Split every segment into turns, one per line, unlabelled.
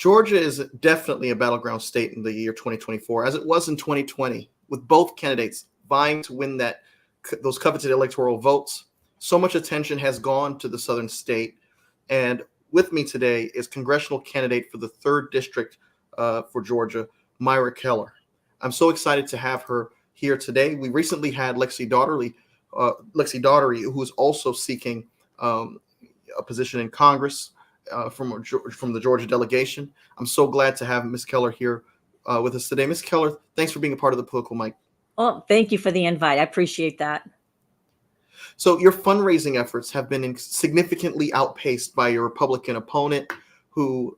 Georgia is definitely a battleground state in the year 2024, as it was in 2020, with both candidates vying to win those coveted electoral votes. So much attention has gone to the southern state. And with me today is congressional candidate for the 3rd District for Georgia, Maura Keller. I'm so excited to have her here today. We recently had Lexi Daugherty, who is also seeking a position in Congress from the Georgia delegation. I'm so glad to have Ms. Keller here with us today. Ms. Keller, thanks for being a part of the Political Mic.
Well, thank you for the invite. I appreciate that.
So your fundraising efforts have been significantly outpaced by your Republican opponent, who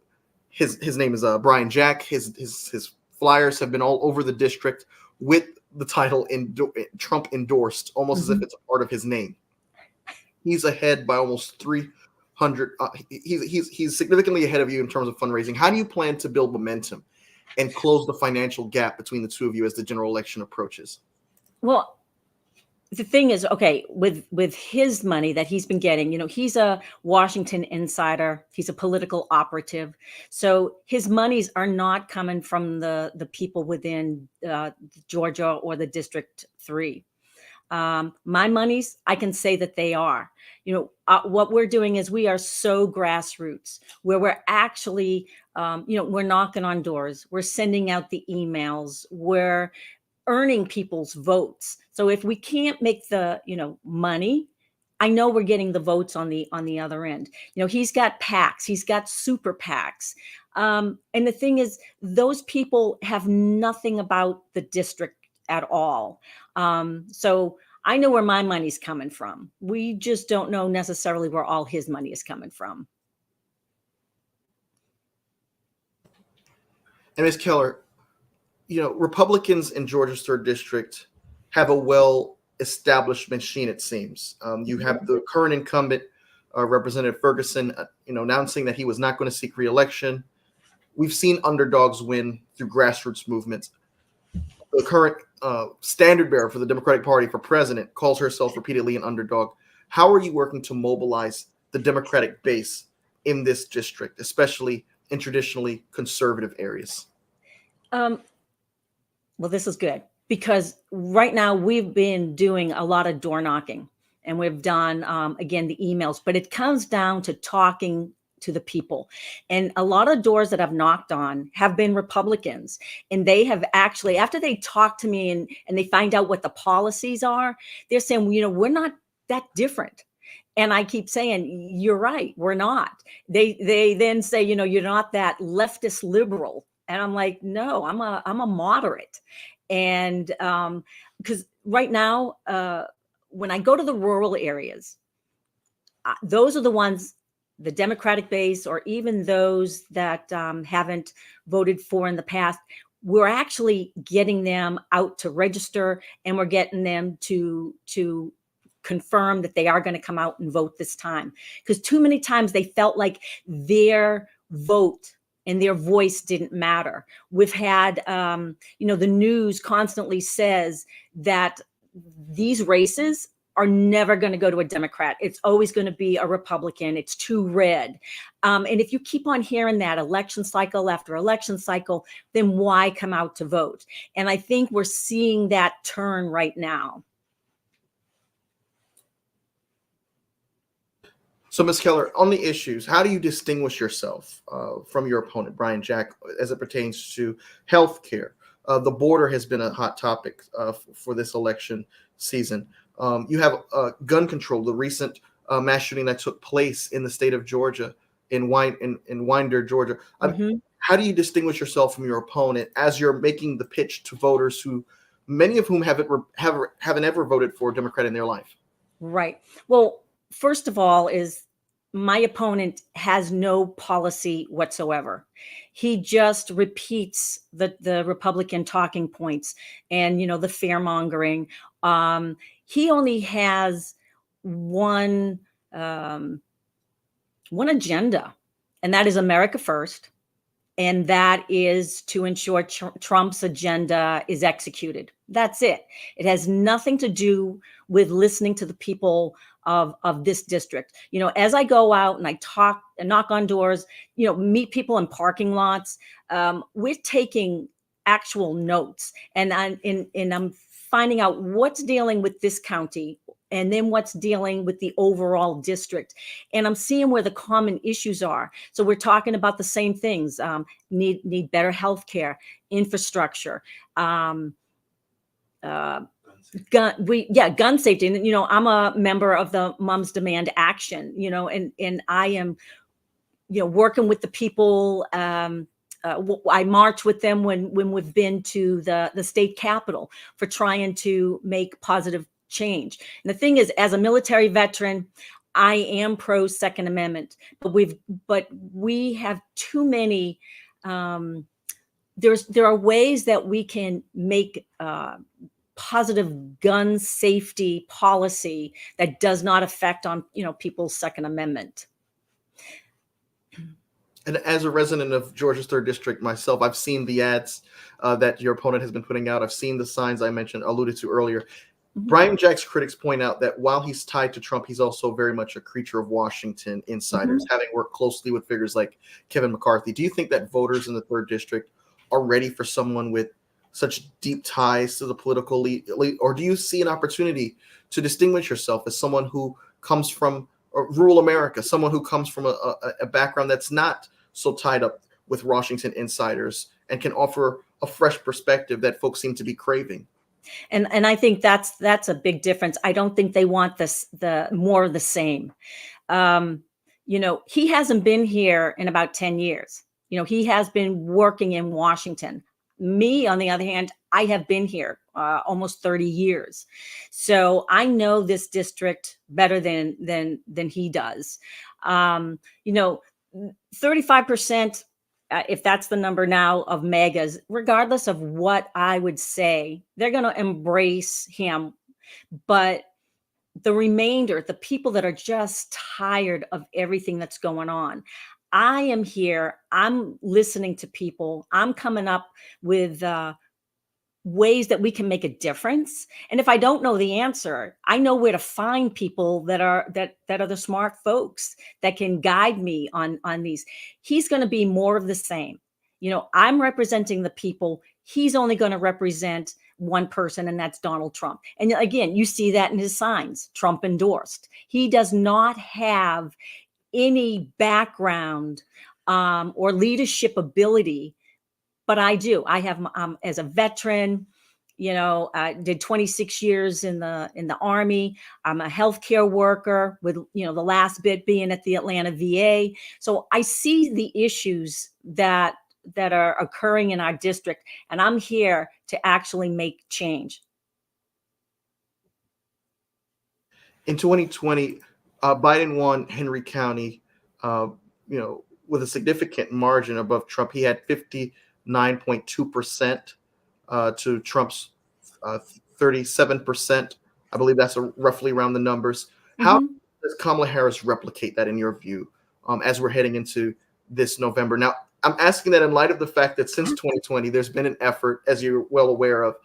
his name is Brian Jack. His flyers have been all over the district with the title Trump endorsed, almost as if it's a part of his name. He's ahead by almost 300. He's significantly ahead of you in terms of fundraising. How do you plan to build momentum and close the financial gap between the two of you as the general election approaches?
Well, the thing is, okay, with his money that he's been getting, he's a Washington insider. He's a political operative. So his monies are not coming from the people within Georgia or the District 3. My monies, I can say that they are. What we're doing is we are so grassroots, where we're actually, we're knocking on doors. We're sending out the emails. We're earning people's votes. So if we can't make the, money, I know we're getting the votes on the other end. He's got PACs, he's got super PACs. And the thing is, those people have nothing about the district at all. So I know where my money's coming from. We just don't know necessarily where all his money is coming from.
And Ms. Keller, Republicans in Georgia's 3rd District have a well-established machine, it seems. You have the current incumbent, Representative Ferguson, announcing that he was not going to seek re-election. We've seen underdogs win through grassroots movements. The current standard bearer for the Democratic Party for president calls herself repeatedly an underdog. How are you working to mobilize the Democratic base in this district, especially in traditionally conservative areas?
Well, this is good, because right now we've been doing a lot of door knocking, and we've done, again, the emails, but it comes down to talking to the people. And a lot of doors that I've knocked on have been Republicans, and they have actually, after they talk to me and they find out what the policies are, they're saying, we're not that different. And I keep saying, you're right, we're not. They then say, you're not that leftist liberal. And I'm like, no, I'm a moderate. And because right now, when I go to the rural areas, those are the ones, the Democratic base, or even those that haven't voted for in the past, we're actually getting them out to register, and we're getting them to confirm that they are going to come out and vote this time. Because too many times they felt like their vote and their voice didn't matter. We've had, the news constantly says that these races are never going to go to a Democrat. It's always going to be a Republican. It's too red. And if you keep on hearing that election cycle after election cycle, then why come out to vote? And I think we're seeing that turn right now.
So, Ms. Keller, on the issues, how do you distinguish yourself from your opponent, Brian Jack, as it pertains to health care? The border has been a hot topic for this election season. You have gun control, the recent mass shooting that took place in the state of Georgia, in Winder, Georgia. How do you distinguish yourself from your opponent as you're making the pitch to voters who, many of whom haven't ever voted for a Democrat in their life?
Right. Well, first of all, is my opponent has no policy whatsoever. He just repeats the Republican talking points and, the fear mongering. He only has one agenda, and that is America first. And that is to ensure Trump's agenda is executed. That's it. It has nothing to do with listening to the people of this district. As I go out and I talk and knock on doors, meet people in parking lots, we're taking actual notes, and I'm finding out what's dealing with this county and then what's dealing with the overall district. And I'm seeing where the common issues are. So we're talking about the same things, need better healthcare, infrastructure, gun safety. And I'm a member of the Moms Demand Action, and I am working with the people. I march with them when we've been to the state capitol for trying to make positive change. And the thing is, as a military veteran, I am pro Second Amendment, but we have too many. There are ways that we can make positive gun safety policy that does not affect on people's Second Amendment.
And as a resident of Georgia's 3rd District myself, I've seen the ads that your opponent has been putting out. I've seen the signs I alluded to earlier. Mm-hmm. Brian Jack's critics point out that while he's tied to Trump, he's also very much a creature of Washington insiders, having worked closely with figures like Kevin McCarthy. Do you think that voters in the 3rd District are ready for someone with such deep ties to the political elite, or do you see an opportunity to distinguish yourself as someone who comes from rural America, someone who comes from a background that's not so tied up with Washington insiders and can offer a fresh perspective that folks seem to be craving?
And I think that's a big difference. I don't think they want the more of the same. He hasn't been here in about 10 years. He has been working in Washington. Me, on the other hand, I have been here almost 30 years. So I know this district better than he does. 35%, if that's the number now, of MAGAs, regardless of what I would say, they're going to embrace him. But the remainder, the people that are just tired of everything that's going on, I am here. I'm listening to people. I'm coming up with ways that we can make a difference. And if I don't know the answer, I know where to find people that are the smart folks that can guide me on these. He's going to be more of the same. I'm representing the people. He's only going to represent one person, and that's Donald Trump. And again, you see that in his signs, Trump endorsed. He does not have any background or leadership ability, but I do. I have, as a veteran, I did 26 years in the Army. I'm a healthcare worker with, the last bit being at the Atlanta VA. So I see the issues that are occurring in our district, and I'm here to actually make change.
In 2020, Biden won Henry County, with a significant margin above Trump. He had 59.2% to Trump's 37%. I believe that's roughly around the numbers. How does Kamala Harris replicate that in your view as we're heading into this November? Now, I'm asking that in light of the fact that since 2020, there's been an effort, as you're well aware of,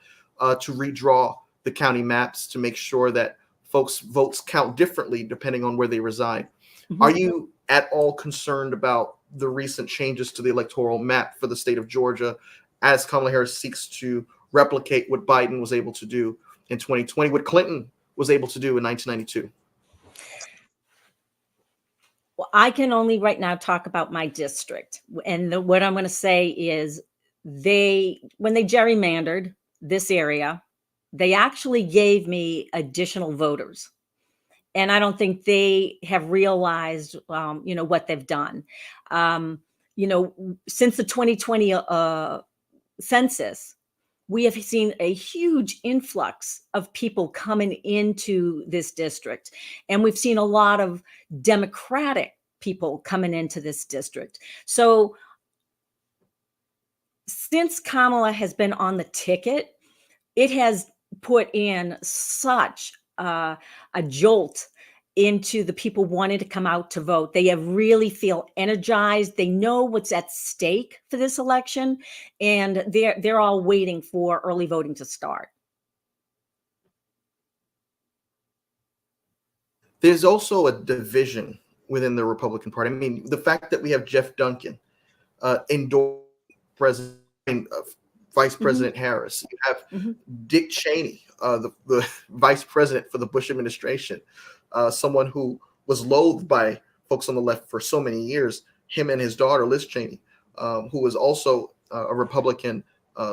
to redraw the county maps to make sure that folks' votes count differently depending on where they reside. Are you at all concerned about the recent changes to the electoral map for the state of Georgia as Kamala Harris seeks to replicate what Biden was able to do in 2020, what Clinton was able to do in 1992?
Well, I can only right now talk about my district. And what I'm going to say is when they gerrymandered this area, they actually gave me additional voters. And I don't think they have realized, what they've done. Since the 2020 census, we have seen a huge influx of people coming into this district. And we've seen a lot of Democratic people coming into this district. So since Kamala has been on the ticket, it has put in such a jolt into the people wanting to come out to vote. They have really feel energized. They know what's at stake for this election, and they're all waiting for early voting to start.
There's also a division within the Republican Party. I mean, the fact that we have Jeff Duncan endorsing President, Vice
Mhm,
President Harris. You have
mhm.
Dick Cheney, the Vice President for the Bush administration, someone who was loathed by folks on the left for so many years. Him and his daughter, Liz Cheney, who was also a Republican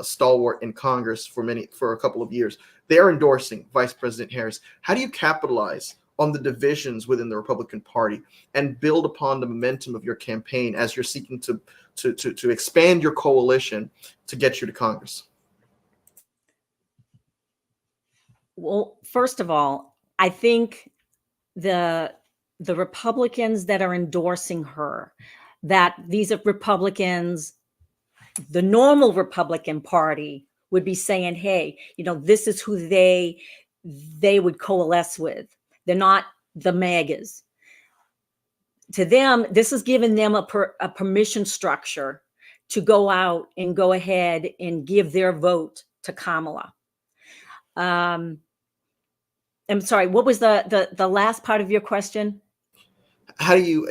stalwart in Congress for a couple of years. They're endorsing Vice President Harris. How do you capitalize on the divisions within the Republican Party and build upon the momentum of your campaign as you're seeking to expand your coalition to get you to Congress?
Well, first of all, I think the the Republicans that are endorsing her, that these are Republicans, the normal Republican Party would be saying, "Hey, this is who they would coalesce with. They're not the MAGAs." To them, this is giving them a permission structure to go out and go ahead and give their vote to Kamala. Um, I'm sorry, what was the last part of your question?
How do you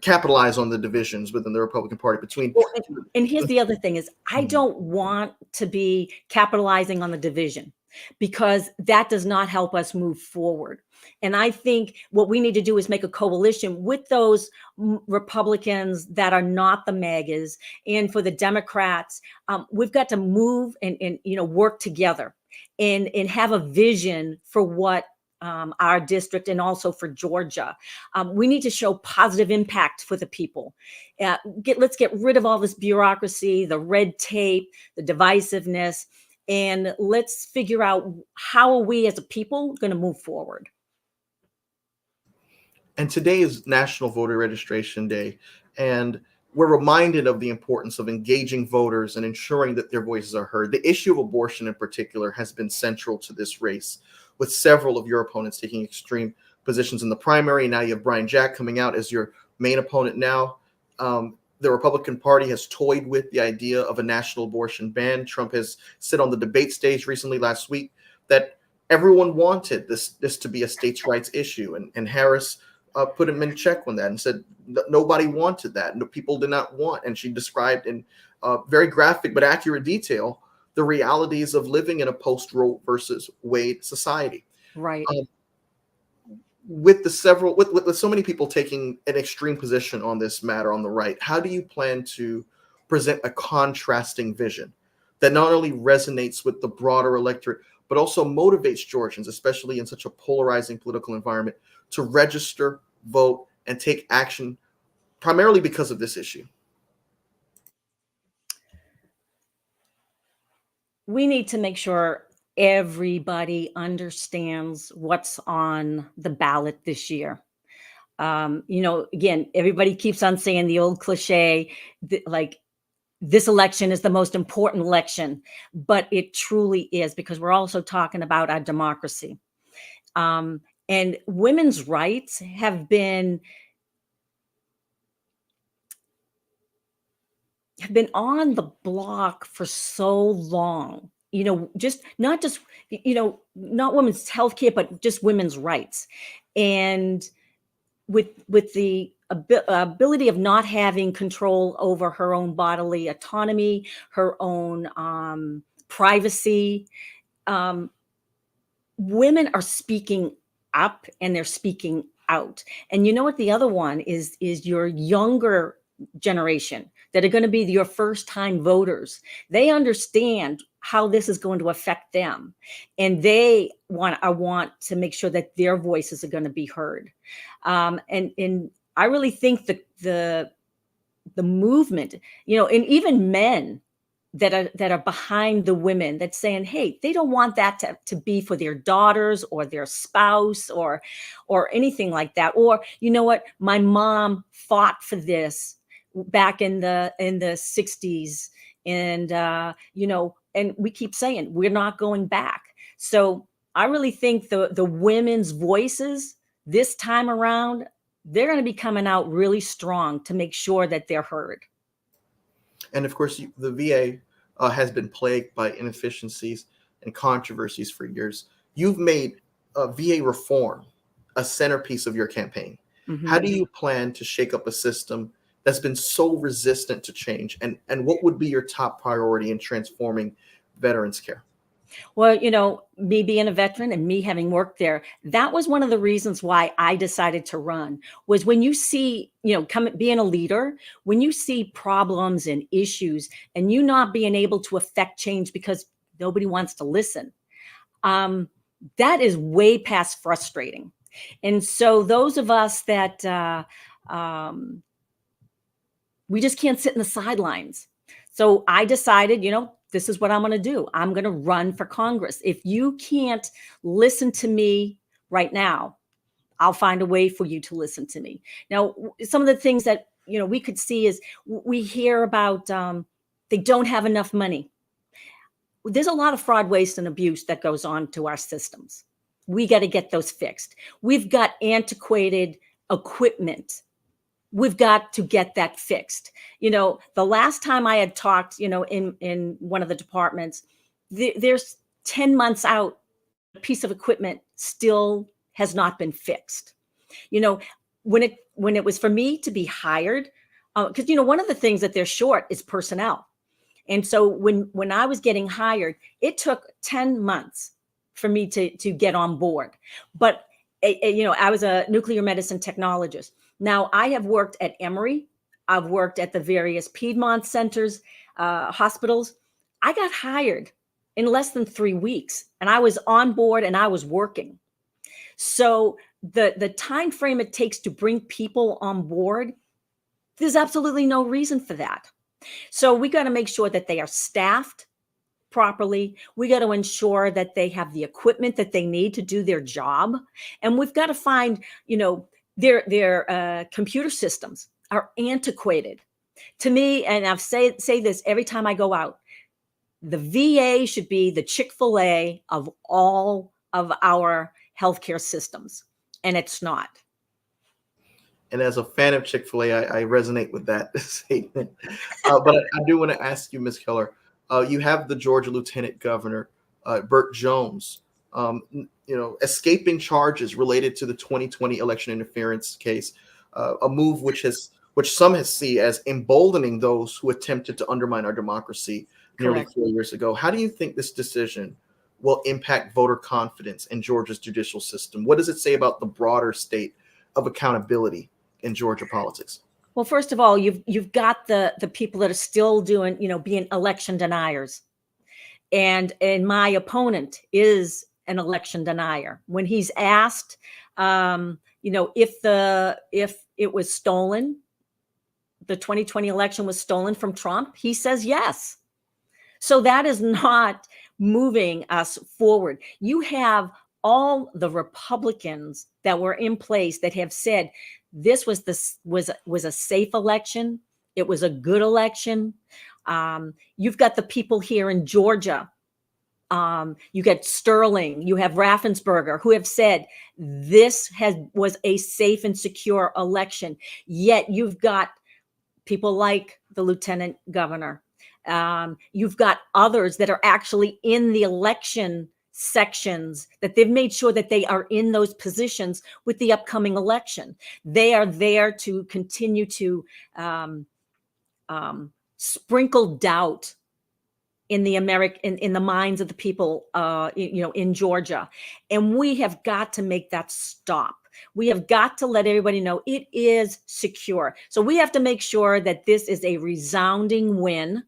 capitalize on the divisions within the Republican Party between?
Well, and here's the other thing is I don't want to be capitalizing on the division because that does not help us move forward. And I think what we need to do is make a coalition with those Republicans that are not the MAGAs, and for the Democrats, we've got to move and work together and have a vision for what our district and also for Georgia. We need to show positive impact for the people. Let's get rid of all this bureaucracy, the red tape, the divisiveness, and let's figure out how are we as a people going to move forward.
And today is National Voter Registration Day, and we're reminded of the importance of engaging voters and ensuring that their voices are heard. The issue of abortion in particular has been central to this race, with several of your opponents taking extreme positions in the primary. Now you have Brian Jack coming out as your main opponent now. The Republican Party has toyed with the idea of a national abortion ban. Trump has said on the debate stage recently last week that everyone wanted this to be a states' rights issue, and Harris put him in check on that and said nobody wanted that. No, people did not want. And she described in very graphic but accurate detail the realities of living in a post-Roe versus Wade society.
Right.
With so many people taking an extreme position on this matter on the right, how do you plan to present a contrasting vision that not only resonates with the broader electorate, but also motivates Georgians, especially in such a polarizing political environment, to register, vote, and take action primarily because of this issue?
We need to make sure everybody understands what's on the ballot this year. Again, everybody keeps on saying the old cliche, like this election is the most important election, but it truly is because we're also talking about our democracy. And women's rights have been on the block for so long. Just not just not women's health care, but just women's rights. And with the ability of not having control over her own bodily autonomy, her own privacy, um, women are speaking up and they're speaking out. And you know what the other one is your younger generation that are going to be your first time voters. They understand how this is going to affect them, and they want to make sure that their voices are going to be heard. And I really think the movement, and even men that are behind the women that's saying, hey, they don't want that to be for their daughters or their spouse or anything like that. Or, you know what, my mom fought for this back in the 60s. And and we keep saying we're not going back. So I really think the women's voices this time around, they're going to be coming out really strong to make sure that they're heard.
And of course, the VA has been plagued by inefficiencies and controversies for years. You've made VA reform a centerpiece of your campaign. How
Mhm.
do you plan to shake up a system that's been so resistant to change? And what would be your top priority in transforming veterans care?
Well, me being a veteran and me having worked there, that was one of the reasons why I decided to run. Was when you see, being a leader, when you see problems and issues and you not being able to affect change because nobody wants to listen, um, that is way past frustrating. And so those of us that um, we just can't sit in the sidelines. So I decided, this is what I'm going to do. I'm going to run for Congress. If you can't listen to me right now, I'll find a way for you to listen to me. Now, some of the things that we could see is we hear about they don't have enough money. There's a lot of fraud, waste, and abuse that goes on to our systems. We got to get those fixed. We've got antiquated equipment. We've got to get that fixed. The last time I had talked, in one of the departments, there's 10 months out, a piece of equipment still has not been fixed. You know, when it was for me to be hired, because one of the things that they're short is personnel. And so when I was getting hired, it took 10 months for me to get on board. But I was a nuclear medicine technologist. Now I have worked at Emory. I've worked at the various Piedmont centers, hospitals. I got hired in less than 3 weeks, and I was on board and I was working. So the time frame it takes to bring people on board, there's absolutely no reason for that. So we got to make sure that they are staffed properly. We got to ensure that they have the equipment that they need to do their job, and we've got to find, their computer systems are antiquated. To me, and I've say this every time I go out, the VA should be the Chick-fil-A of all of our healthcare systems, and it's not.
And as a fan of Chick-fil-A, I resonate with that statement. But I do want to ask you, Ms. Keller, you have the Georgia Lieutenant Governor, Burt Jones, escaping charges related to the 2020 election interference case, a move which some has see as emboldening those who attempted to undermine our democracy nearly
Correct.
4 years ago. How do you think this decision will impact voter confidence in Georgia's judicial system? What does it say about the broader state of accountability in Georgia politics?
Well, first of all, you've got the people that are still doing, being election deniers. And my opponent is an election denier. When he's asked, if it was stolen, the 2020 election was stolen from Trump, he says yes. So that is not moving us forward. You have all the Republicans that were in place that have said this was a safe election. It was a good election. You've got the people here in Georgia. You get Sterling, you have Raffensperger, who have said this was a safe and secure election. Yet you've got people like the lieutenant governor. You've got others that are actually in the election sections that they've made sure that they are in those positions with the upcoming election. They are there to continue to sprinkle doubt in the minds of the people, in Georgia, and we have got to make that stop. We have got to let everybody know it is secure. So we have to make sure that this is a resounding win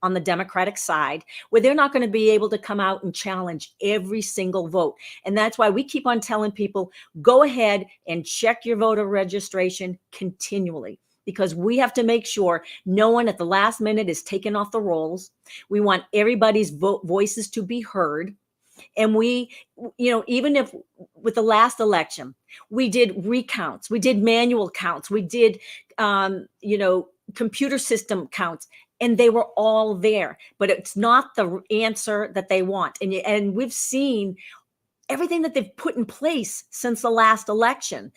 on the Democratic side, where they're not going to be able to come out and challenge every single vote. And that's why we keep on telling people, go ahead and check your voter registration continually, because we have to make sure no one at the last minute is taken off the rolls. We want everybody's voices to be heard. And we, even if with the last election, we did recounts, we did manual counts, we did, computer system counts, and they were all there, but it's not the answer that they want. And we've seen everything that they've put in place since the last election,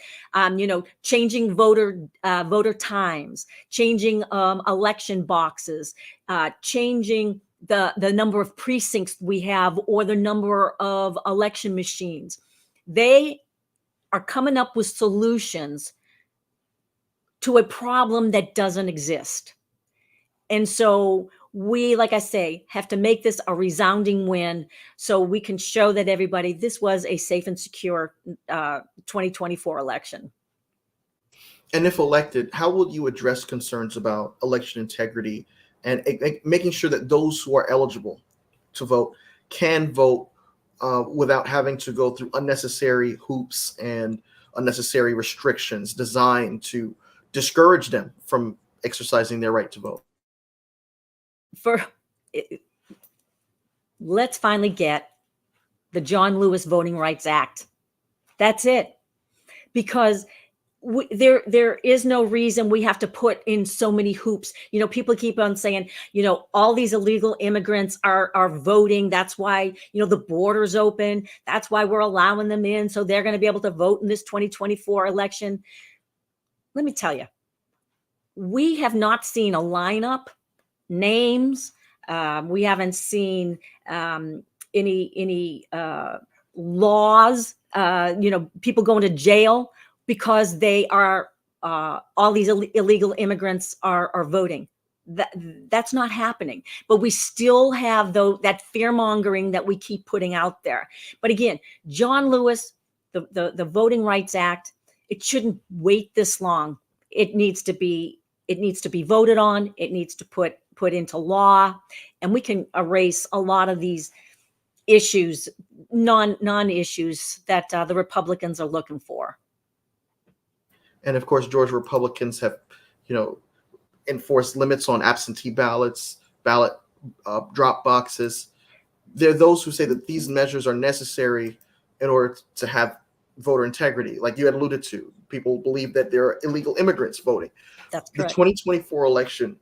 changing voter times, changing election boxes, changing the number of precincts we have or the number of election machines. They are coming up with solutions to a problem that doesn't exist. And so we, like I say, have to make this a resounding win so we can show that everybody this was a safe and secure 2024 election.
And if elected, how will you address concerns about election integrity and making sure that those who are eligible to vote can vote without having to go through unnecessary hoops and unnecessary restrictions designed to discourage them from exercising their right to vote?
For let's finally get the John Lewis Voting Rights Act. That's it. Because there is no reason we have to put in so many hoops. People keep on saying, all these illegal immigrants are voting. That's why, the border's open. That's why we're allowing them in. So they're going to be able to vote in this 2024 election. Let me tell you, we have not seen a lineup, names. We haven't seen any laws, people going to jail because they are all these illegal immigrants are voting. That's not happening. But we still have that fear mongering that we keep putting out there. But again, John Lewis, the Voting Rights Act, it shouldn't wait this long. It needs to be voted on. It needs to put into law, and we can erase a lot of these issues, non-issues that the Republicans are looking for.
And of course, Georgia Republicans have, enforced limits on absentee ballots, ballot drop boxes. There are those who say that these measures are necessary in order to have voter integrity. Like you had alluded to, people believe that there are illegal immigrants voting.
That's correct.
The 2024 election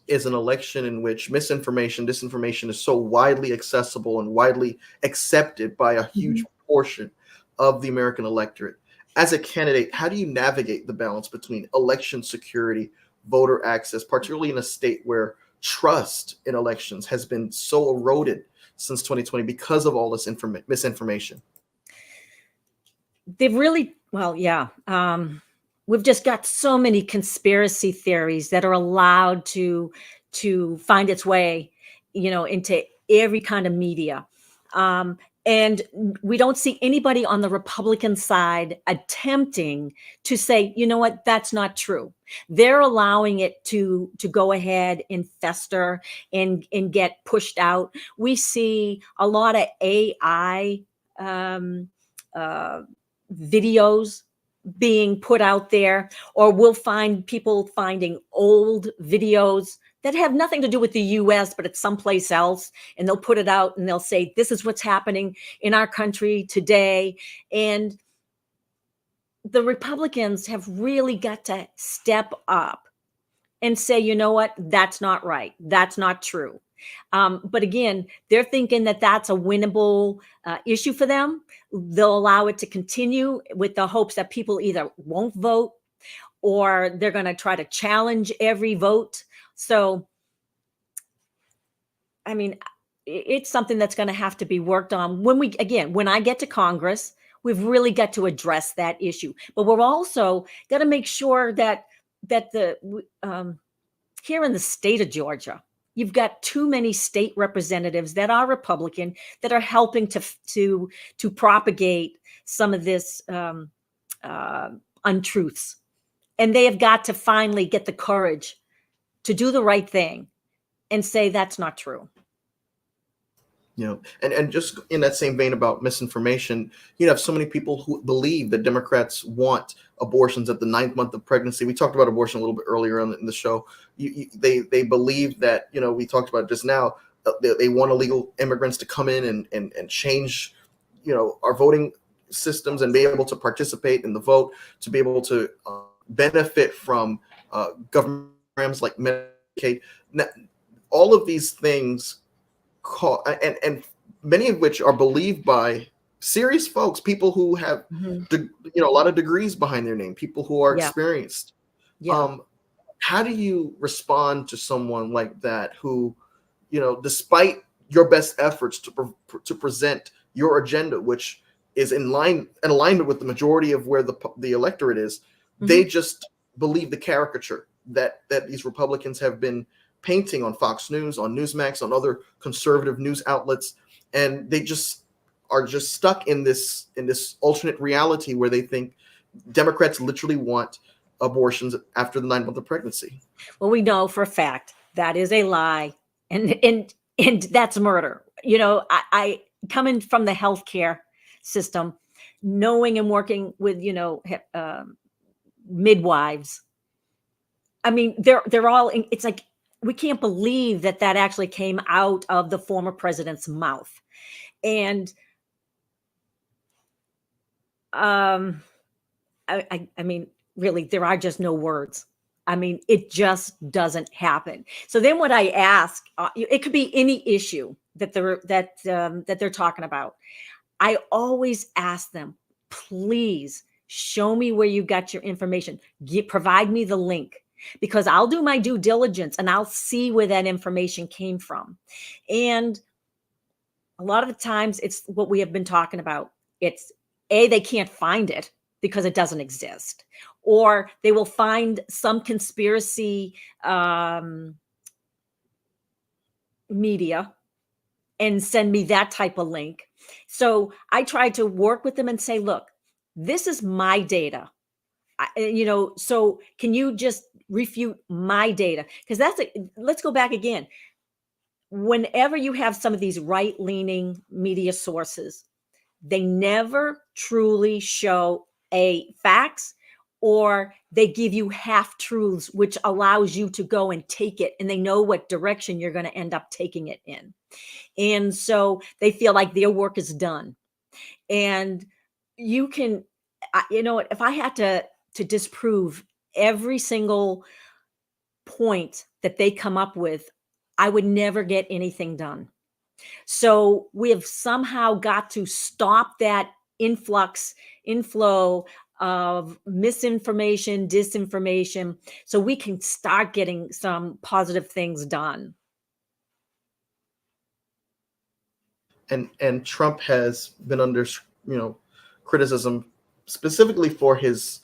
is an election in which misinformation, disinformation is so widely accessible and widely accepted by a huge portion of the American electorate. As a candidate, how do you navigate the balance between election security, voter access, particularly in a state where trust in elections has been so eroded since 2020 because of all this misinformation?
They've really, we've just got so many conspiracy theories that are allowed to find its way, into every kind of media. And we don't see anybody on the Republican side attempting to say, you know what, that's not true. They're allowing it to go ahead and fester and get pushed out. We see a lot of AI videos being put out there, or we'll find people finding old videos that have nothing to do with the US, but it's someplace else. And they'll put it out and they'll say, this is what's happening in our country today. And the Republicans have really got to step up and say, you know what, that's not right. That's not true. But again, they're thinking that that's a winnable issue for them. They'll allow it to continue with the hopes that people either won't vote or they're going to try to challenge every vote. So, I mean, it's something that's going to have to be worked on when I get to Congress. We've really got to address that issue, but we're also got to make sure that here in the state of Georgia, you've got too many state representatives that are Republican that are helping to propagate some of this untruths, and they have got to finally get the courage to do the right thing and say that's not true.
And just in that same vein about misinformation, you have so many people who believe that Democrats want abortions at the 9th month of pregnancy. We talked about abortion a little bit earlier in the show. They believe that, we talked about it just now, they want illegal immigrants to come in and change, our voting systems and be able to participate in the vote, to be able to benefit from government programs like Medicaid. Now, all of these things and many of which are believed by serious folks, people who have a lot of degrees behind their name, people who are experienced. How do you respond to someone like that who, despite your best efforts to present your agenda, which is in alignment with the majority of where the electorate is, they just believe the caricature that these Republicans have been painting on Fox News, on Newsmax, on other conservative news outlets, and they just are just stuck in this alternate reality where they think Democrats literally want abortions after the 9 month of pregnancy.
Well, we know for a fact that is a lie, and that's murder. You know, I coming from the healthcare system, knowing and working with midwives. I mean, they're all. It's like we can't believe that actually came out of the former president's mouth, and I mean, really, there are just no words. I mean, it just doesn't happen. So then, what I ask, it could be any issue that they're talking about. I always ask them, please show me where you got your information. Provide me the link, because I'll do my due diligence and I'll see where that information came from. And a lot of the times, it's what we have been talking about. It's they can't find it because it doesn't exist, or they will find some conspiracy media and send me that type of link. So I try to work with them and say, look, this is my data. So can you just refute my data? Because let's go back again. Whenever you have some of these right-leaning media sources, they never truly show facts, or they give you half truths, which allows you to go and take it, and they know what direction you're going to end up taking it in. And so they feel like their work is done. And you can, if I had to disprove every single point that they come up with, I would never get anything done. So we have somehow got to stop that inflow of misinformation, disinformation, so we can start getting some positive things done.
And Trump has been under criticism specifically for his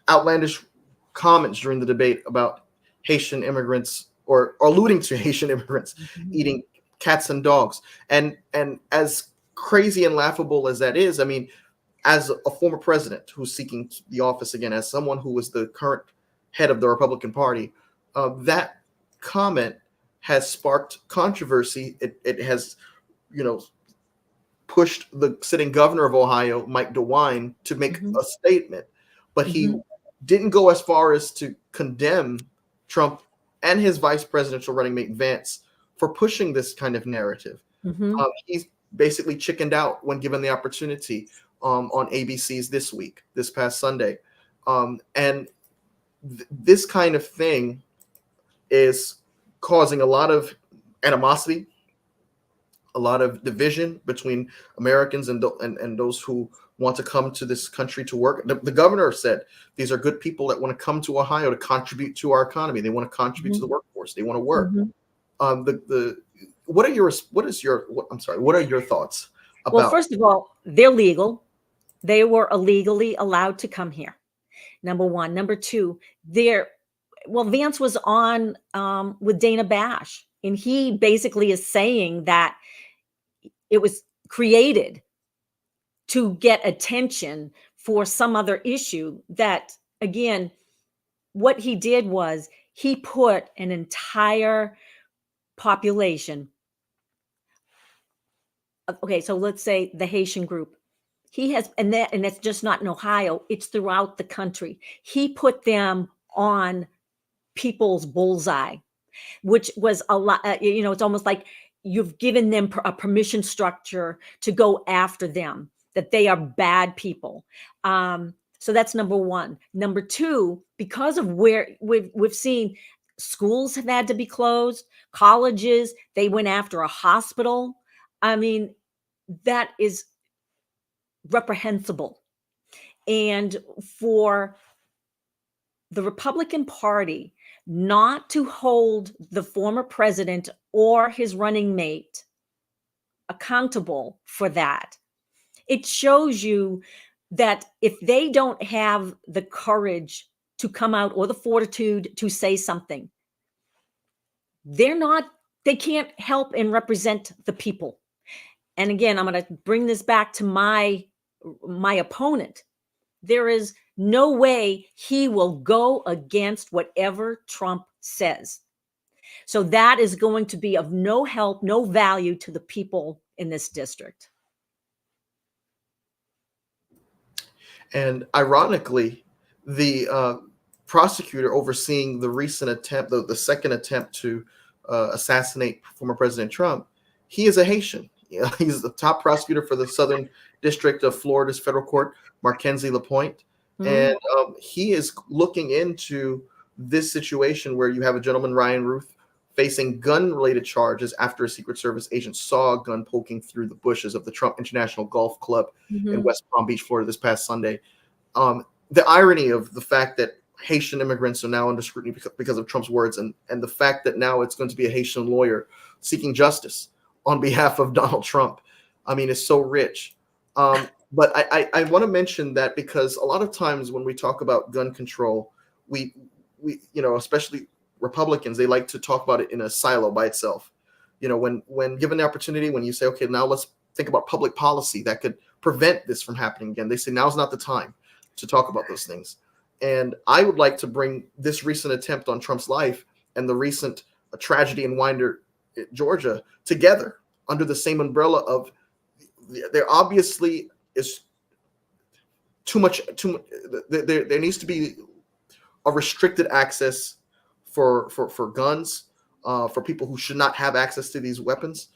outlandish comments during the debate about Haitian immigrants, or alluding to Haitian immigrants eating cats and dogs. And as crazy and laughable as that is, I mean, as a former president who's seeking the office again, as someone who was the current head of the Republican Party, that comment has sparked controversy. It has, pushed the sitting governor of Ohio, Mike DeWine, to make a statement, but he didn't go as far as to condemn Trump and his vice presidential running mate Vance for pushing this kind of narrative. He's basically chickened out when given the opportunity on ABC's this past Sunday. And this kind of thing is causing a lot of animosity, a lot of division between Americans and those who want to come to this country to work. The governor said these are good people that want to come to Ohio to contribute to our economy. They want to contribute to the workforce. They want to work. What are your thoughts about?
Well, first of all, they're legal. They were illegally allowed to come here. Number one. Number two, Vance was on with Dana Bash, and he basically is saying that it was created to get attention for some other issue. That, again, what he did was he put an entire population. Okay, so let's say the Haitian group. He has, and it's just not in Ohio, it's throughout the country. He put them on people's bullseye, which was a lot. It's almost like you've given them a permission structure to go after them, that they are bad people. So that's number one. Number two, because of where we've seen schools have had to be closed, colleges, they went after a hospital. I mean, that is reprehensible. And for the Republican Party not to hold the former president or his running mate accountable for that It shows you that if they don't have the courage to come out or the fortitude to say something, they can't help and represent the people. And again, I'm going to bring this back to my opponent. There is no way he will go against whatever Trump says. So that is going to be of no help, no value to the people in this district.
And ironically, the prosecutor overseeing the recent attempt, the second attempt to assassinate former President Trump, he is a Haitian. He's the top prosecutor for the Southern District of Florida's federal court, Markenzie Lapointe.
Mhm.
And he is looking into this situation where you have a gentleman, Ryan Ruth, facing gun-related charges after a Secret Service agent saw a gun poking through the bushes of the Trump International Golf Club in West Palm Beach, Florida, this past Sunday. The irony of the fact that Haitian immigrants are now under scrutiny because of Trump's words, and the fact that now it's going to be a Haitian lawyer seeking justice on behalf of Donald Trump, I mean, it's so rich. But I want to mention that because a lot of times when we talk about gun control, we especially Republicans, they like to talk about it in a silo by itself. When given the opportunity, when you say, okay, now let's think about public policy that could prevent this from happening again, they say now's not the time to talk about those things. And I would like to bring this recent attempt on Trump's life and the recent tragedy in Winder, Georgia, together under the same umbrella of there obviously is too much. There needs to be a restricted access for guns, for people who should not have access to these weapons.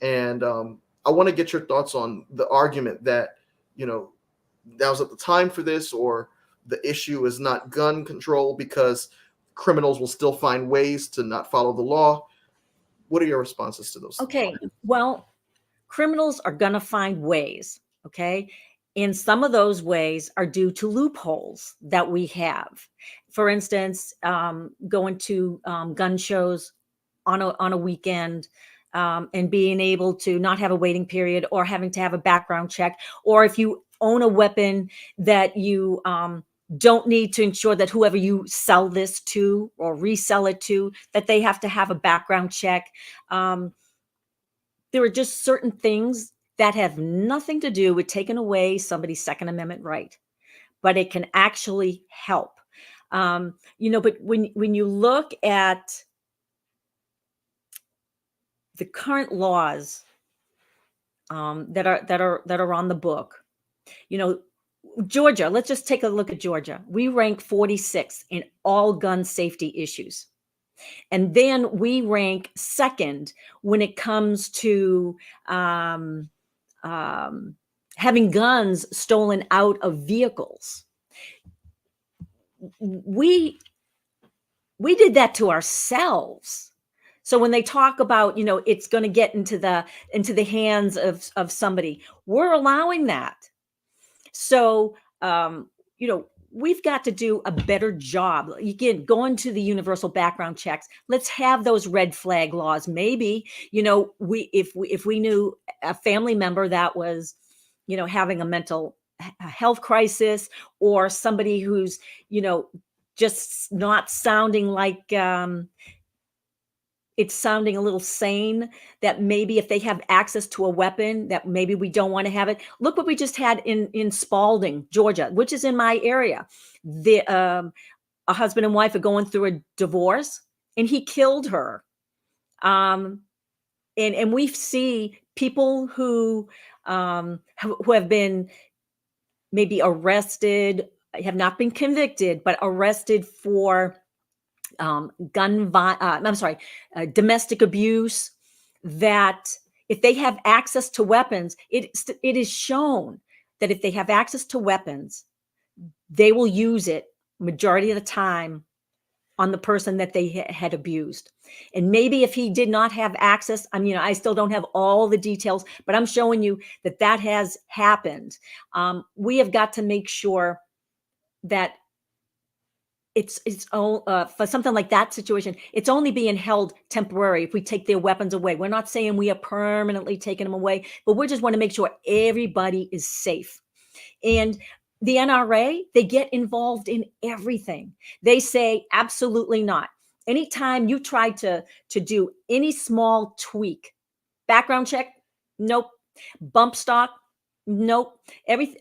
And I want to get your thoughts on the argument that, now's not the time for this, or the issue is not gun control because criminals will still find ways to not follow the law. What are your responses to those?
Okay, well, criminals are going to find ways, okay? And some of those ways are due to loopholes that we have. For instance, going to gun shows on a weekend, and being able to not have a waiting period or having to have a background check, or if you own a weapon that you don't need to ensure that whoever you sell this to or resell it to, that they have to have a background check. There are just certain things that have nothing to do with taking away somebody's Second Amendment right, but it can actually help. But when you look at the current laws that are on the book, Georgia, let's just take a look at Georgia. We rank 46 in all gun safety issues. And then we rank second when it comes to having guns stolen out of vehicles. We did that to ourselves. So when they talk about, it's going to get into the hands of somebody, we're allowing that. So, we've got to do a better job. Again, going to the universal background checks. Let's have those red flag laws. Maybe, if we knew a family member that was, having a mental health crisis, or somebody who's, just not sounding like, it's sounding a little sane, that maybe if they have access to a weapon, that maybe we don't want to have it. Look what we just had in Spalding, Georgia, which is in my area. A husband and wife are going through a divorce, and he killed her. And we see people who have been maybe arrested, have not been convicted, but arrested for domestic abuse, that if they have access to weapons, it is shown that if they have access to weapons, they will use it majority of the time on the person that they had abused. And maybe if he did not have access, I still don't have all the details, but I'm showing you that has happened. We have got to make sure that for something like that situation, it's only being held temporary if we take their weapons away. We're not saying we are permanently taking them away, but we just want to make sure everybody is safe. And the NRA, they get involved in everything. They say absolutely not. Anytime you try to do any small tweak, background check, nope. Bump stock, nope. Everything,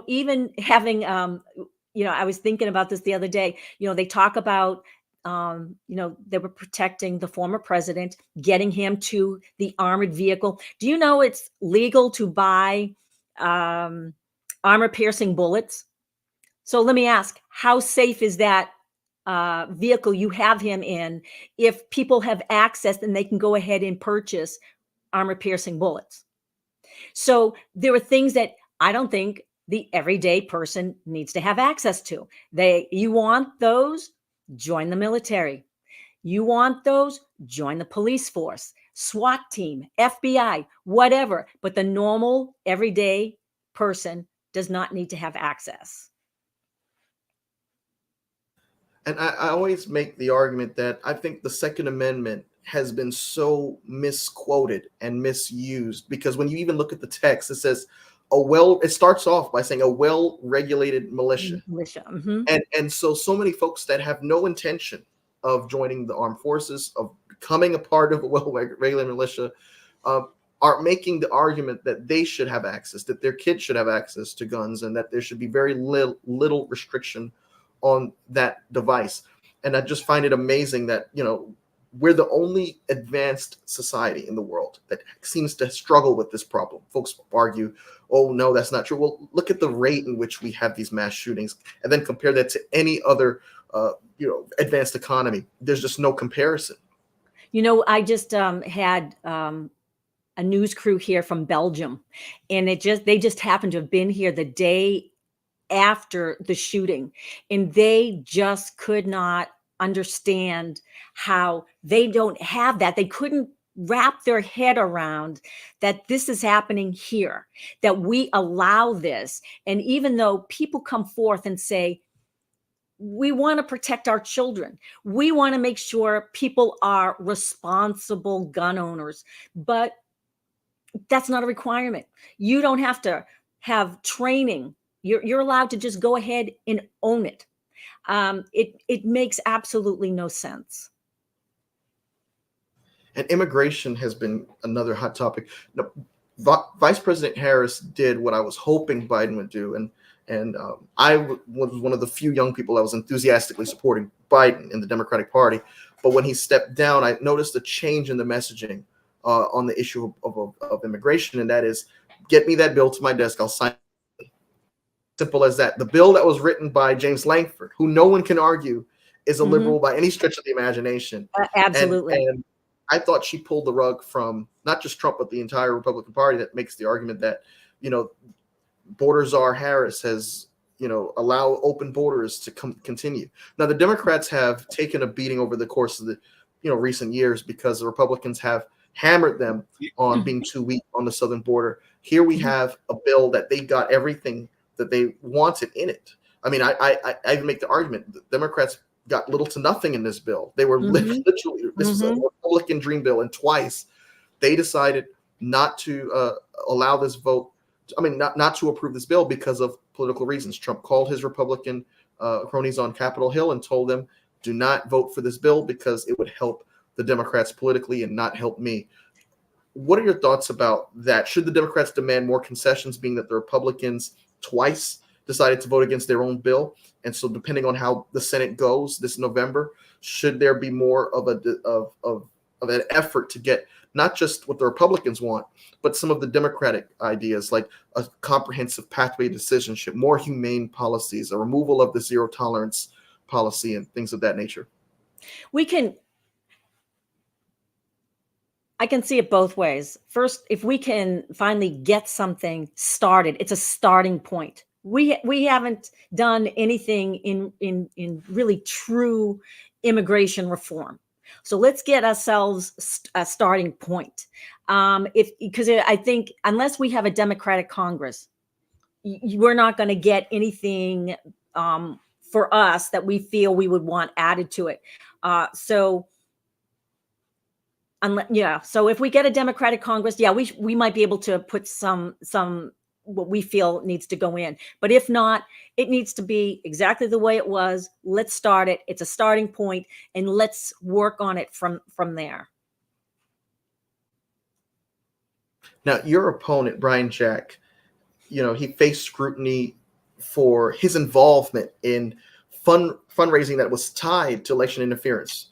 even having, I was thinking about this the other day. They talk about, they were protecting the former president, getting him to the armored vehicle. Do you know it's legal to buy armor-piercing bullets? So let me ask, how safe is that vehicle you have him in if people have access and they can go ahead and purchase armor-piercing bullets? So there are things that I don't think the everyday person needs to have access to. You want those? Join the military. You want those? Join the police force, SWAT team, FBI, whatever. But the normal everyday person does not need to have access.
And I always make the argument that I think the Second Amendment has been so misquoted and misused, because when you even look at the text, it says it starts off by saying a well-regulated militia.
Mm-hmm.
And so many folks that have no intention of joining the armed forces, of becoming a part of a well-regulated militia, are making the argument that they should have access, that their kids should have access to guns, and that there should be very little restriction on that device. And I just find it amazing that, we're the only advanced society in the world that seems to struggle with this problem. Folks argue, oh, no, that's not true. Well, look at the rate in which we have these mass shootings, and then compare that to any other, advanced economy. There's just no comparison.
I just had a news crew here from Belgium, and they just happened to have been here the day after the shooting, and they just could not understand how they don't have that. They couldn't wrap their head around that this is happening here, that we allow this. And even though people come forth and say, we want to protect our children, we want to make sure people are responsible gun owners, but that's not a requirement. You don't have to have training. You're allowed to just go ahead and own it. It makes absolutely no sense.
And immigration has been another hot topic. Vice President Harris did what I was hoping Biden would do, and I was one of the few young people that was enthusiastically supporting Biden in the Democratic Party. But when he stepped down, I noticed a change in the messaging on the issue of immigration, and that is, get me that bill to my desk, I'll sign. Simple as that. The bill that was written by James Lankford, who no one can argue is a liberal by any stretch of the imagination.
Absolutely.
And I thought she pulled the rug from not just Trump, but the entire Republican Party, that makes the argument that, border czar Harris has, allow open borders to continue. Now, the Democrats have taken a beating over the course of the, recent years, because the Republicans have hammered them on being too weak on the southern border. Here we have a bill that they got everything that they wanted in it. I mean, I even make the argument that Democrats got little to nothing in this bill. They were literally, this was a Republican dream bill, and twice they decided not to allow this vote. Not to approve this bill because of political reasons. Trump called his Republican cronies on Capitol Hill and told them, do not vote for this bill because it would help the Democrats politically and not help me. What are your thoughts about that? Should the Democrats demand more concessions, being that the Republicans twice decided to vote against their own bill? And so depending on how the Senate goes this November, should there be more of an effort to get not just what the Republicans want, but some of the Democratic ideas, like a comprehensive pathway to citizenship, more humane policies, a removal of the zero tolerance policy, and things of that nature?
I can see it both ways. First, if we can finally get something started, it's a starting point. We haven't done anything in really true immigration reform. So let's get ourselves a starting point. Because I think unless we have a Democratic Congress, we're not going to get anything for us that we feel we would want added to it. So so if we get a Democratic Congress, yeah, we might be able to put some what we feel needs to go in. But if not, it needs to be exactly the way it was. Let's start it. It's a starting point, and let's work on it from there.
Now, your opponent, Brian Jack, he faced scrutiny for his involvement in fundraising that was tied to election interference.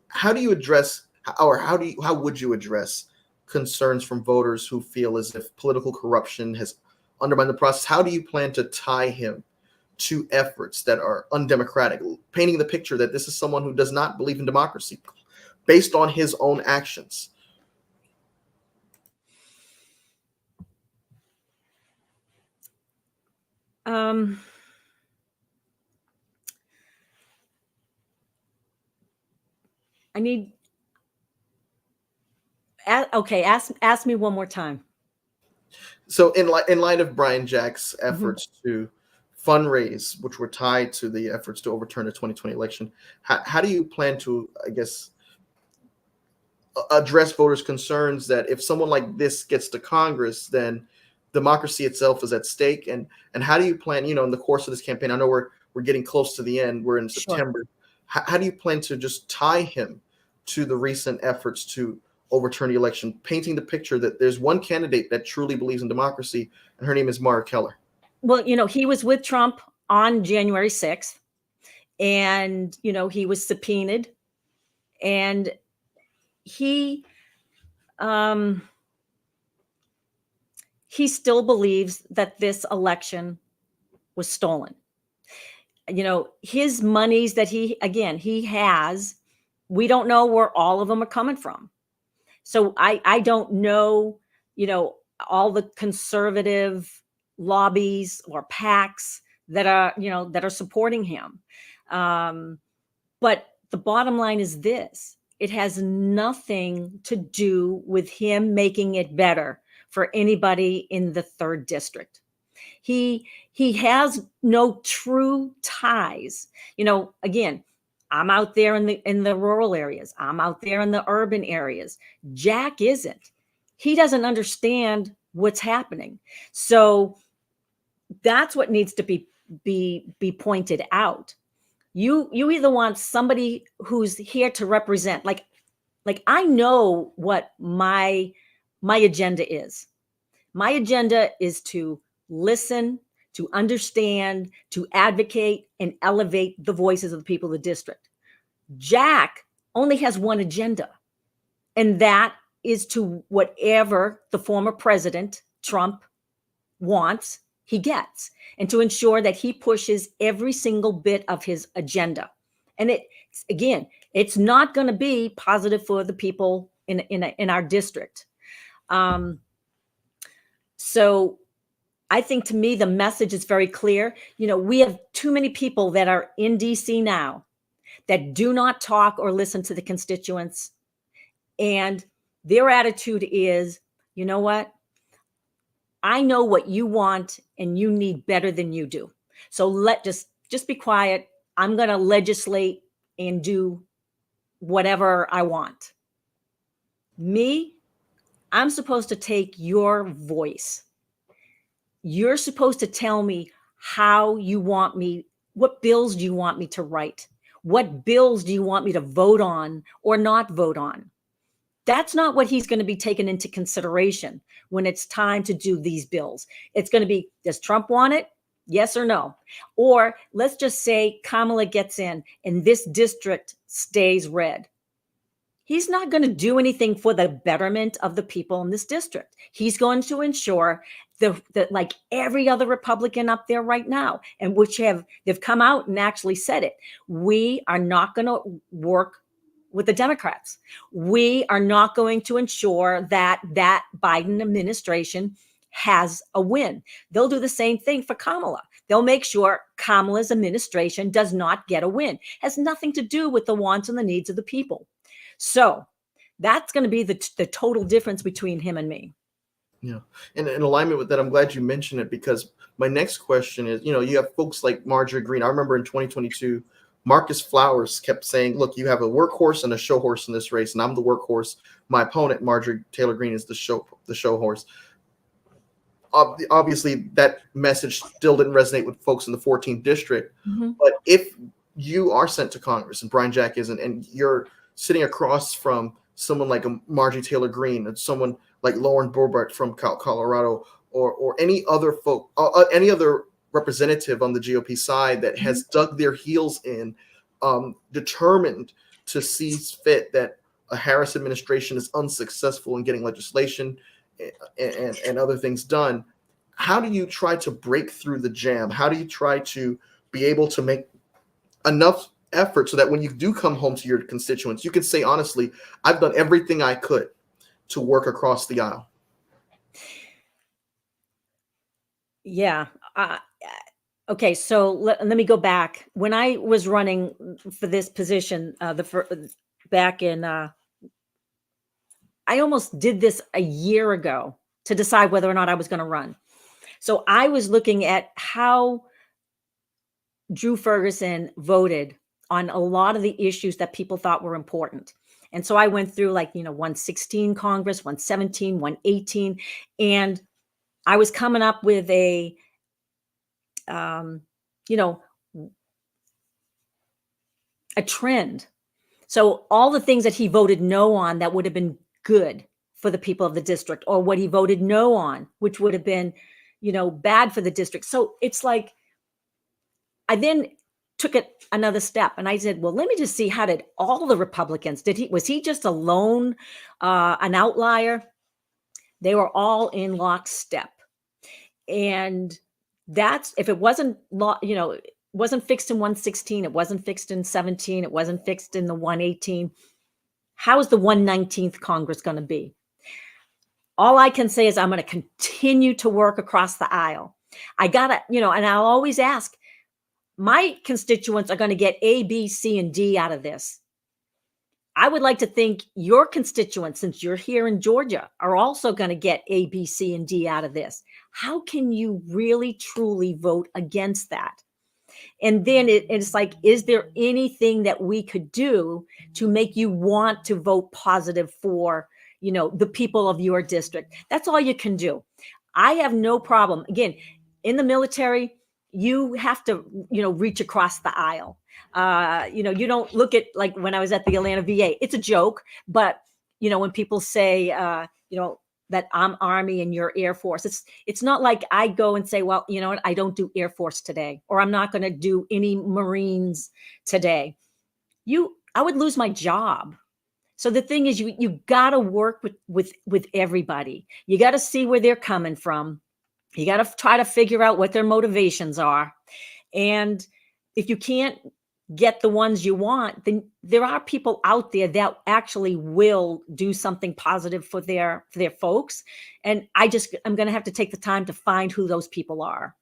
How do you address, or how would you address concerns from voters who feel as if political corruption has undermined the process? How do you plan to tie him to efforts that are undemocratic, painting the picture that this is someone who does not believe in democracy based on his own actions?
I need. Okay, ask me one more time.
So, in light of Brian Jack's efforts
Mm-hmm.
to fundraise, which were tied to the efforts to overturn the 2020 election, how do you plan to, I guess, address voters' concerns that if someone like this gets to Congress, then democracy itself is at stake? And how do you plan, in the course of this campaign? I know we're getting close to the end. We're in
Sure.
September. How do you plan to just tie him to the recent efforts to overturn the election, painting the picture that there's one candidate that truly believes in democracy, and her name is Maura Keller?
Well, he was with Trump on January 6th, and he was subpoenaed, and he still believes that this election was stolen. His monies that he has, we don't know where all of them are coming from. So I don't know, all the conservative lobbies or PACs that are supporting him. But the bottom line is this: it has nothing to do with him making it better for anybody in the 3rd district. He has no true ties. Again, I'm out there in the rural areas. I'm out there in the urban areas. Jack isn't. He doesn't understand what's happening. So that's what needs to be pointed out. You either want somebody who's here to represent, like I know what my agenda is. My agenda is to listen, to understand, to advocate, and elevate the voices of the people of the district. Jack only has one agenda, and that is to whatever the former president, Trump, wants, he gets, and to ensure that he pushes every single bit of his agenda. And it's not going to be positive for the people in our district. So I think, to me, the message is very clear. We have too many people that are in DC now that do not talk or listen to the constituents. And their attitude is, you know what? I know what you want and you need better than you do. So just be quiet. I'm going to legislate and do whatever I want. Me, I'm supposed to take your voice. You're supposed to tell me how you want me, what bills do you want me to write? What bills do you want me to vote on or not vote on? That's not what he's going to be taken into consideration when it's time to do these bills. It's going to be, does Trump want it? Yes or no? Or let's just say Kamala gets in and this district stays red. He's not going to do anything for the betterment of the people in this district. He's going to ensure that like every other Republican up there right now, and they've come out and actually said it, we are not going to work with the Democrats. We are not going to ensure that Biden administration has a win. They'll do the same thing for Kamala. They'll make sure Kamala's administration does not get a win. It has nothing to do with the wants and the needs of the people. So that's going to be the total difference between him and me.
Yeah. And in alignment with that, I'm glad you mentioned it, because my next question is, you have folks like Marjorie Green. I remember in 2022, Marcus Flowers kept saying, look, you have a workhorse and a show horse in this race, and I'm the workhorse. My opponent, Marjorie Taylor Greene, is the show horse. Obviously, that message still didn't resonate with folks in the 14th district.
Mm-hmm.
But if you are sent to Congress and Brian Jack isn't, and you're sitting across from someone like a Marjorie Taylor Greene and someone like Lauren Boebert from Colorado, or any other any other representative on the GOP side that has dug their heels in, determined to see fit that a Harris administration is unsuccessful in getting legislation and other things done, how do you try to break through the jam? How do you try to be able to make enough effort so that when you do come home to your constituents, you can say, honestly, I've done everything I could to work across the aisle?
Yeah. Okay, so let me go back. When I was running for this position, back in, I almost did this a year ago to decide whether or not I was going to run. So I was looking at how Drew Ferguson voted on a lot of the issues that people thought were important. And so I went through, like, 116 Congress, 117, 118, and I was coming up with a, you know, a trend. So all the things that he voted no on that would have been good for the people of the district, or what he voted no on, which would have been, bad for the district. So it's like, I then took it another step and I said, well, let me just see, how did all the Republicans, was he just alone, an outlier? They were all in lockstep. And that's, if it wasn't, it wasn't fixed in 116, it wasn't fixed in 17, it wasn't fixed in the 118. How is the 119th Congress going to be? All I can say is I'm going to continue to work across the aisle. I got to, and I'll always ask, my constituents are going to get A, B, C, and D out of this. I would like to think your constituents, since you're here in Georgia, are also going to get A, B, C, and D out of this. How can you really, truly vote against that? And then it's like, is there anything that we could do to make you want to vote positive for, the people of your district? That's all you can do. I have no problem. Again, in the military, you have to, reach across the aisle. You don't look at, like when I was at the Atlanta VA, it's a joke, but when people say, that I'm Army and you're Air Force, it's not like I go and say, well, you know what, I don't do Air Force today, or I'm not going to do any Marines today. I would lose my job. So the thing is, you got to work with everybody. You got to see where they're coming from. You got to try to figure out what their motivations are. And if you can't get the ones you want, then there are people out there that actually will do something positive for their folks. And I'm going to have to take the time to find who those people are.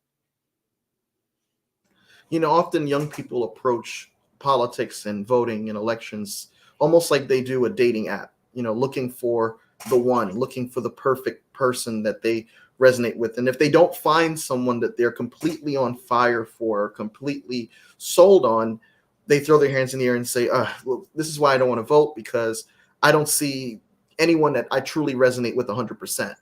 Often young people approach politics and voting and elections almost like they do a dating app, looking for the one, looking for the perfect person that they resonate with. And if they don't find someone that they're completely on fire for, completely sold on, they throw their hands in the air and say, well, this is why I don't want to vote, because I don't see anyone that I truly resonate with 100%.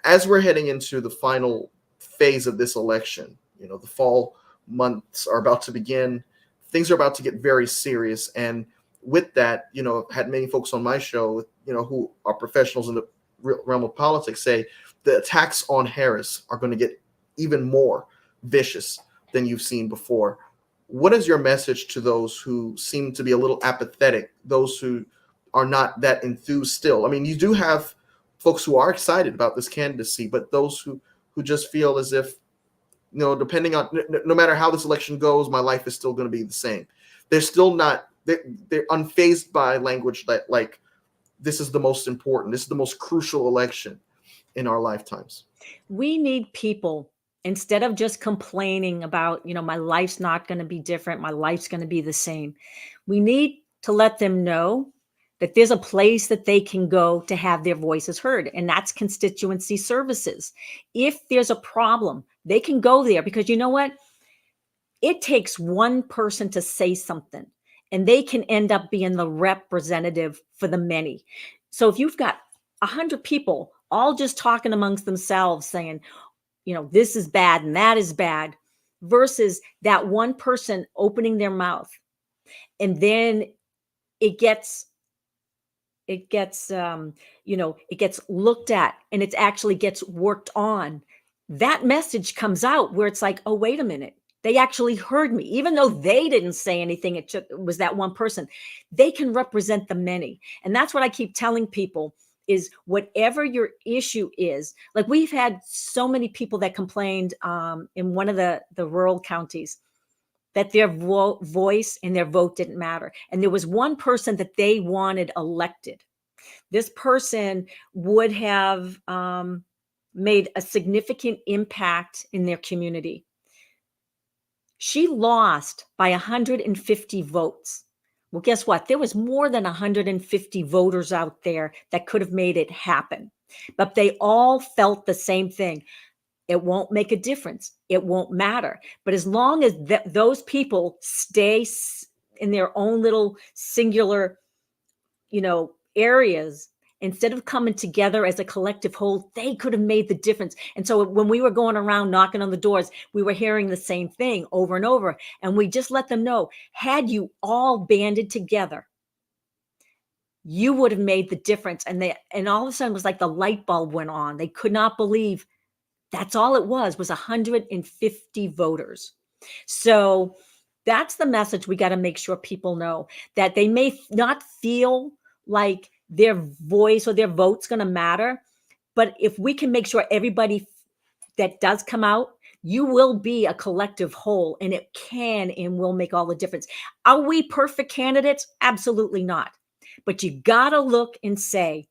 As we're heading into the final phase of this election, the fall months are about to begin. Things are about to get very serious. And with that, I've had many folks on my show, who are professionals in the realm of politics, say the attacks on Harris are going to get even more vicious than you've seen before. What is your message to those who seem to be a little apathetic, those who are not that enthused still? I mean, you do have folks who are excited about this candidacy, but those who just feel as if, depending on, no matter how this election goes, my life is still going to be the same. They're still not, they're unfazed by language that, like, this is the most important, this is the most crucial election in our lifetimes.
We need people, instead of just complaining about, my life's not going to be different, my life's going to be the same. We need to let them know that there's a place that they can go to have their voices heard, and that's constituency services. If there's a problem, they can go there, because you know what? It takes one person to say something, and they can end up being the representative for the many. So if you've got 100 people all just talking amongst themselves saying, this is bad and that is bad, versus that one person opening their mouth, and then it gets it gets looked at, and it actually gets worked on. That message comes out where it's like, oh, wait a minute, they actually heard me, even though they didn't say anything. It was that one person. They can represent the many. And that's what I keep telling people, is whatever your issue is. Like, we've had so many people that complained in one of the rural counties that their voice and their vote didn't matter. And there was one person that they wanted elected. This person would have made a significant impact in their community. She lost by 150 votes. Well, guess what? There was more than 150 voters out there that could have made it happen. But they all felt the same thing. It won't make a difference. It won't matter. But as long as those people stay in their own little singular, areas, instead of coming together as a collective whole, they could have made the difference. And so when we were going around knocking on the doors, we were hearing the same thing over and over. And we just let them know, had you all banded together, you would have made the difference. And all of a sudden it was like the light bulb went on. They could not believe that's all it was 150 voters. So that's the message we got to make sure people know, that they may not feel like their voice or their vote's going to matter. But if we can make sure everybody that does come out, you will be a collective whole, and it can and will make all the difference. Are we perfect candidates? Absolutely not. But you got to look and say,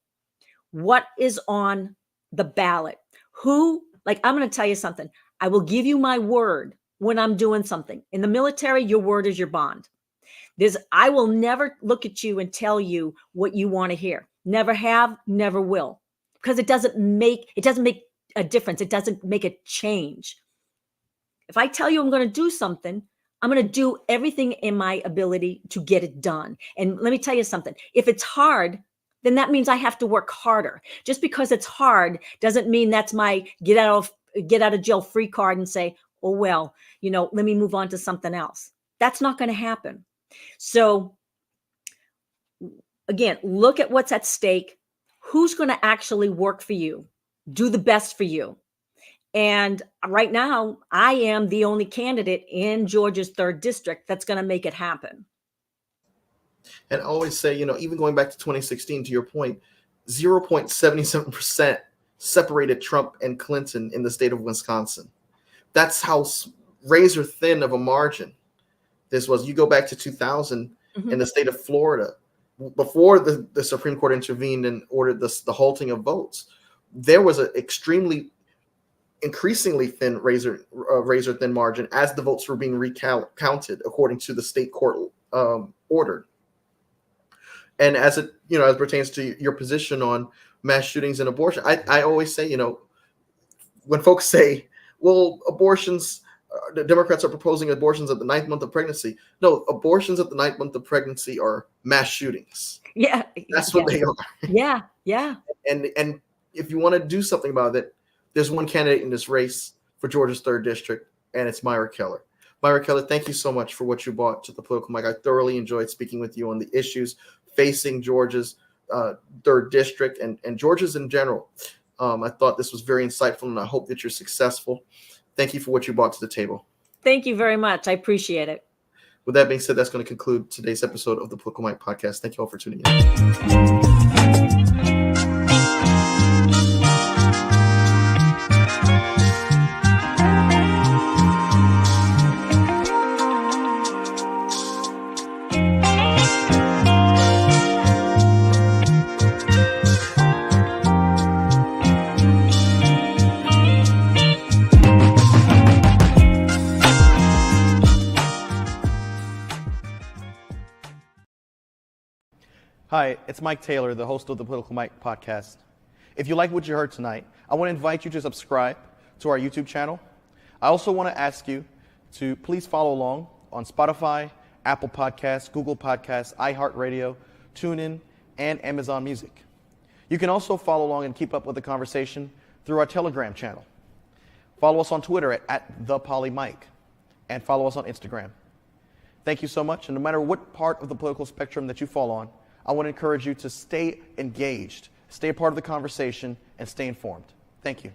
what is on the ballot? I'm going to tell you something. I will give you my word when I'm doing something. In the military, your word is your bond. I will never look at you and tell you what you want to hear. Never have, never will. Because it doesn't make a difference. It doesn't make a change. If I tell you I'm going to do something, I'm going to do everything in my ability to get it done. And let me tell you something. If it's hard, then that means I have to work harder. Just because it's hard doesn't mean that's my get out of jail free card and say, oh, well, let me move on to something else. That's not going to happen. So again, look at what's at stake. Who's going to actually work for you? Do the best for you. And right now, I am the only candidate in Georgia's 3rd district that's going to make it happen.
And I always say, even going back to 2016, to your point, 0.77% separated Trump and Clinton in the state of Wisconsin. That's how razor thin of a margin this was. You go back to 2000 in the state of Florida, before the Supreme Court intervened and ordered the halting of votes, there was an increasingly thin razor thin margin as the votes were being recounted according to the state court order. And as it as pertains to your position on mass shootings and abortion, I always say, when folks say, well, abortions, the Democrats are proposing abortions at the 9th month of pregnancy. No, abortions at the 9th month of pregnancy are mass shootings.
Yeah.
That's what they are.
Yeah. Yeah.
And if you want to do something about it, there's one candidate in this race for Georgia's 3rd district, and it's Maura Keller. Maura Keller, thank you so much for what you brought to the political mic. I thoroughly enjoyed speaking with you on the issues facing Georgia's 3rd district and Georgia's in general. I thought this was very insightful, and I hope that you're successful. Thank you for what you brought to the table.
Thank you very much. I appreciate it.
With that being said, that's going to conclude today's episode of the Political Mic Podcast. Thank you all for tuning in.
Hi, it's Mike Taylor, the host of the Political Mike podcast. If you like what you heard tonight, I want to invite you to subscribe to our YouTube channel. I also want to ask you to please follow along on Spotify, Apple Podcasts, Google Podcasts, iHeartRadio, TuneIn, and Amazon Music. You can also follow along and keep up with the conversation through our Telegram channel. Follow us on Twitter at @ThePollyMike, and follow us on Instagram. Thank you so much, and no matter what part of the political spectrum that you fall on, I want to encourage you to stay engaged, stay a part of the conversation, and stay informed. Thank you.